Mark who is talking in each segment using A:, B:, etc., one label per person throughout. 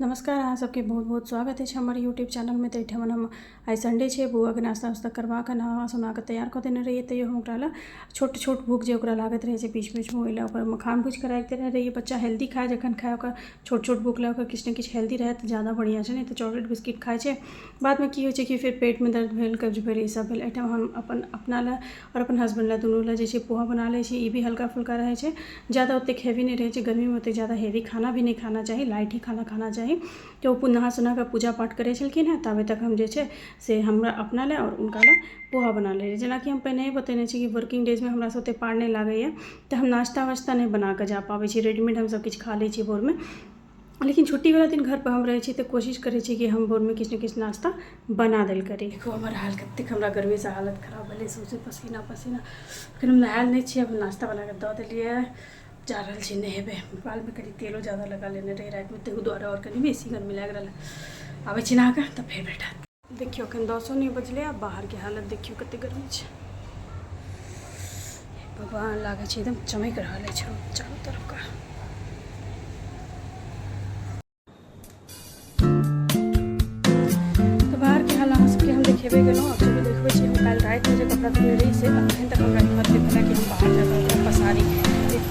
A: नमस्कार, अहाँ सबके बहुत बहुत स्वागत है हमारे यूट्यूब चैनल में। तो एठमन हम आई संडे छे बुआ के नाश्ता उस्ता करवा के नहा सुना के तैयार कर देने रहिए। तो हम ओकरा छोट छोट भूख जो ओकरा लागत रहे बीच बीच में ओइला ओकर मखान भूज कर रखते रहिए। बच्चा हेल्दी खाए जखन खाए ओकर छोट छोट भूख लगे किछु ने किछु हेल्दी रहे तो ज़्यादा बढ़िया है। नहीं तो चॉकलेट बिस्किट खाए छे बाद में की होइ छे कि फिर पेट में दर्द भेल कब्ज भेल ई सब भेल। एठम हम अपना ला और अपन हस्बैंड ला दुनू ला जे पोहा बना ले छी। ई भी हल्का फुल्का रहे छे, ज़्यादा ओतेक हेवी नहीं रहे छे। गर्मी में ओतेक ज़्यादा हेवी खाना भी नहीं खाना चाहिए, लाइट ही खाना खाना चाहिए। तो नहा सुना के पूजा पाठ करे छलखिन हैं तबे तक हम जे छे से हमरा अपना ले और उनका ले पोहा बना ले। जेना कि हम पहले ही बतेने छी कि वर्किंग डेज में हमरा से ओते पार नहीं लागैए, तो हम नाश्ता वास्ता नहीं बना के जा पाबै छी। रेडीमेड हम सब किछु खा लै छी भोर में, लेकिन छुट्टी वाला दिन घर पर हम रहे छी तो कोशिश करे छी कि हम भोर में किछु न किछु नाश्ता बना देल करी। देखो हमार हाल कतेक हमरा गर्मी से हालत खराब भेलै, सौंसे पसीना पसीना। फिर हम नहायल नहीं छी, अब नाश्ता बना के दऽ देलिए। जा रहा छी नहेबे, बाल में कहीं तेलो ज़्यादा लगा लेने रही रात में, तेहू द्वारा और कहीं बेसी गर्मी लग रहा। आबे छी नहा के तब फिर बैठा। देखियो अखन 10 नहीं बजले, अब बाहर के हालत देखियो कते गर्मी छे। भगवान लागे छे एकदम चमक रहा है चारों तरफ का। तो बाहर के हाल अहाँ सबके हम देखेबे गेलहुँ। अब जब देखबे छी हम काल रात में जो कपड़ा धोने रही से अखन तक हमरा हिम्मत नहीं भेला कि हम बाहर जाकर पसारी।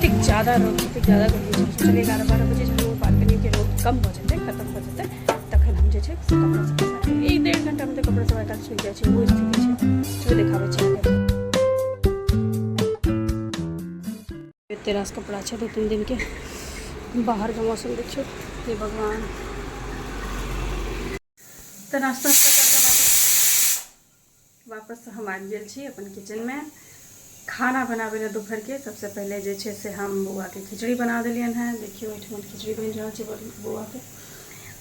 A: इतनी ज़्यादा रोड इतनी ज़्यादा गर्मी है, सोचलिए 11-12 बजे जो बालकनी के रोड कम हो जाते खत्म हो जाते तखन हम जे छे कपड़ा सब पसारी। 1-1.5 घंटा में कपड़ा सब आइकाल सूख जाए वो स्थिति है जो देखाबे छे। एते रास कपड़ा छे 2-3 दिन के। बाहर का मौसम देखियो, हे भगवान। तो नाश्ता वापस हम आ गए छी अपन किचन में खाना बनाबे ला दोपहर के। सबसे पहले जे छे से हम बुआ के खिचड़ी बना दिलियन है। देखियो एठमन खिचड़ी बन रहा है बुआ के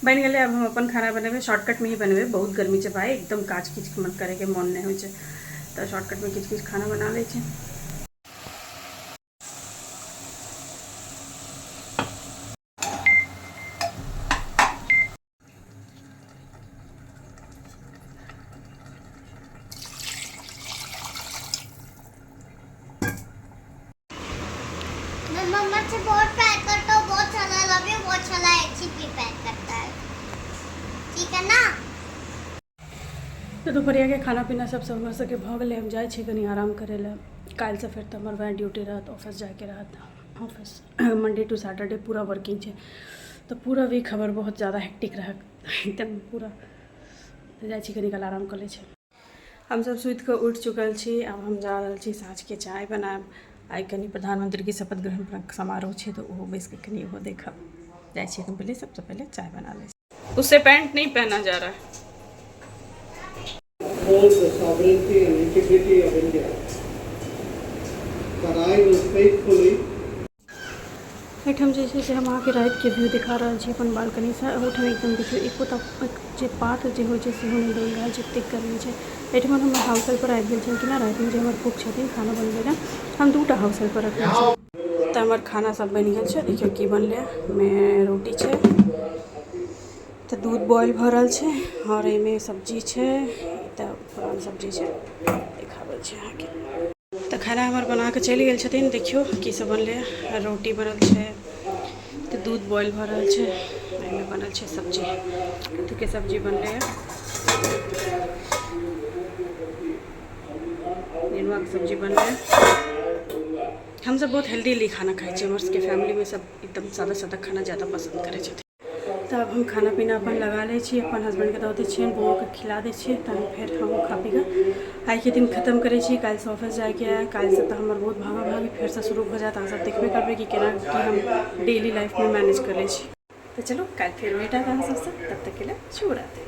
A: बन गए। अब हम अपन खाना बनेबे, शॉर्टकट में ही बनेबे। बहुत गर्मी है भाई, एकदम काच किच मत करे के मन नहीं हो, तो शॉर्टकट में किच किच खाना बना ले छे।
B: मम्मा से बहुत पैक करता हूँ, बहुत सारा लव यू, बहुत सारा अच्छी भी पैक करता है, ठीक है ना।
A: तो दोपहरिया के खाना पीना सब हमर सबके भ गए। हम जाए छी कनी आराम करे ला। काल से फिर तो हमार वहाँ ड्यूटी रहत, ऑफिस जाके रहत। ऑफिस मंडे टू सैटरडे पूरा वर्किंग है, तो पूरा वीक खबर बहुत ज़्यादा हेक्टिक रह एकदम पूरा। तो जाए छी कनी काल आराम कर ले छी। हम सब सुत के उठ चुकल छी। अब हम जा रहे छी साँझ के चाय बनाए। आई कनी प्रधानमंत्री की शपथ ग्रहण समारोह है, तो वो बैस के कनी वो देखब। जाए छी पहले, सबसे पहले चाय बना ले। उससे पैंट नहीं पहना जा रहा है।
C: Uphold the sovereignty and integrity of India, that I will faithfully
A: एठम जैसे से हम अहाँ के रात के व्यू दिखा रहा छी अपन बालकनी से। ओठम एकदम देखियो एक पात जे हो से नहीं देल रहा जते गर्मी है। एठम हम हाउस हेल्प पर आबि गेल छल कि ना रात में जो हमर कुक छथिन खाना बनबे ला, हम 2टा हाउस हेल्प पर रखले छी। तो हमर खाना सब बन गेल छै। देखियो की बनले में रोटी छै, तो दूध बॉयल भरल छै और एमे सब्जी छै। तो पुरान सब्जी छै देखाबल छै अहाँ के। तो खाना हमार बना के चलि गेल छथिन। देखियो की सब बनले, रोटी बनल छै, तो दूध बॉयल भरल छै, एमे बनल छै सब्जी, कथी के सब्जी बनले है, नेनुआ के सब्जी बनले है। हम सब बहुत हेल्दी खाना खाई छी, हमारे सबके फैमिली में सब एकदम सादा सादा खाना ज़्यादा पसंद करे छथिन। तो अब हम खाना पीना अपन लगा ले छी, अपन हस्बैंड के दऽ दै छियनि, बउओ के खिला दै छियै। तहन फिर हम खा पी कऽ आइ के दिन खत्म करे छी। काल्हि से ऑफिस जाके है, काल्हि से तो हमर बहुत भागा भागी फिर से शुरू हो जात। अहाँ सब देखबे करबे कि केना कि हम डेली लाइफ में मैनेज कर ले छी। तो चलो काल्हि फिर भेटत अहाँ सबसे, तब तक के लिए शुभ रात्रि।